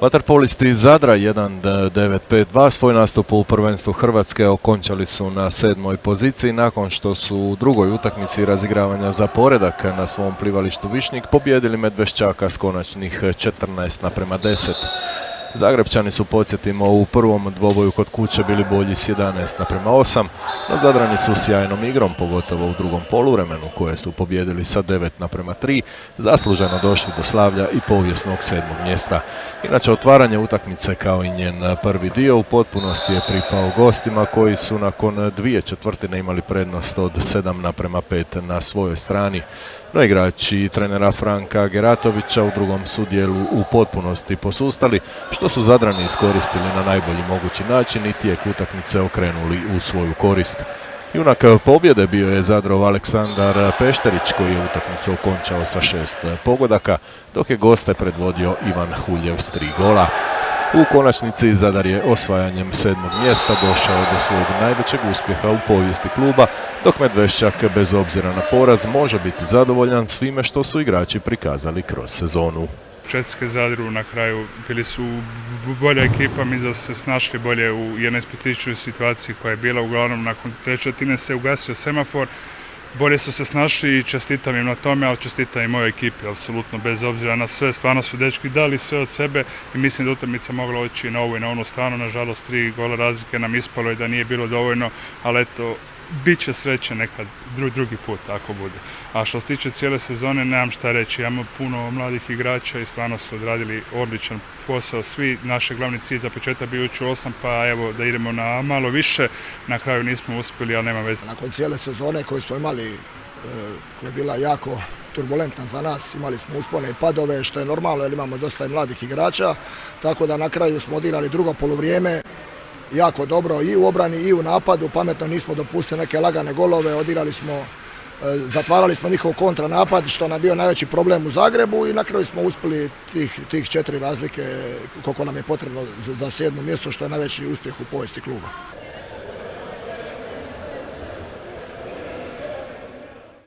Vaterpolisti iz Zadra 1-9-5-2 svoj nastup u prvenstvu Hrvatske okončali su na 7. poziciji nakon što su u drugoj utakmici razigravanja za poredak na svom plivalištu Višnjik pobijedili Medveščaka s konačnih 14:10. Zagrebčani su, podsjetimo, u prvom dvoboju kod kuće bili bolji s 11:8, no Zadrani su sjajnom igrom, pogotovo u drugom poluvremenu, koje su pobijedili sa 9:3, zasluženo došli do slavlja i povijesnog 7. mjesta. Inače, otvaranje utakmice kao i njen prvi dio u potpunosti je pripao gostima koji su nakon 2/4 imali prednost od 7:5 na svojoj strani. No igrači trenera Franka Geratovića u drugom su dijelu u potpunosti posustali, što su Zadrani iskoristili na najbolji mogući način i tijek utakmice okrenuli u svoju korist. Junak pobjede bio je Zadrov Aleksandar Pešterić koji je utakmicu okončao sa 6 pogodaka, dok je goste predvodio Ivan Huljev s 3 gola. U konačnici Zadar je osvajanjem 7. mjesta došao do svog najvećeg uspjeha u povijesti kluba, dok Medveščak bez obzira na poraz može biti zadovoljan svime što su igrači prikazali kroz sezonu. Čestitke Zadru, na kraju bili su bolja ekipa, mi smo se snašli bolje u jednoj specifičnoj situaciji koja je bila, uglavnom nakon 3/4 se ugasio semafor. Bolje su se snašli i čestitam im na tome, ali čestitam i mojoj ekipi, apsolutno, bez obzira na sve. Stvarno su dečki dali sve od sebe i mislim da utakmica mogla oći na ovu i na onu stranu. Nažalost, 3 gola razlike nam ispalo i da nije bilo dovoljno, ali eto, bit će sreće nekad drugi put ako bude. A što se tiče cijele sezone, nemam šta reći. Imamo puno mladih igrača i stvarno su odradili odličan posao. Svi, naš glavni cilj za početak bio ući u 8, pa evo da idemo na malo više. Na kraju nismo uspjeli, ali nema veze. Nakon cijele sezone koju smo imali, koja je bila jako turbulentna za nas, imali smo uspone i padove, što je normalno jer imamo dosta i mladih igrača, tako da na kraju smo odigrali drugo poluvrijeme jako dobro i u obrani i u napadu, pametno nismo dopustili neke lagane golove, odigrali smo, zatvarali smo njihov kontranapad, što nam bio najveći problem u Zagrebu i na kraju smo uspjeli tih 4 razlike koliko nam je potrebno za 7. mjesto, što je najveći uspjeh u povijesti kluba.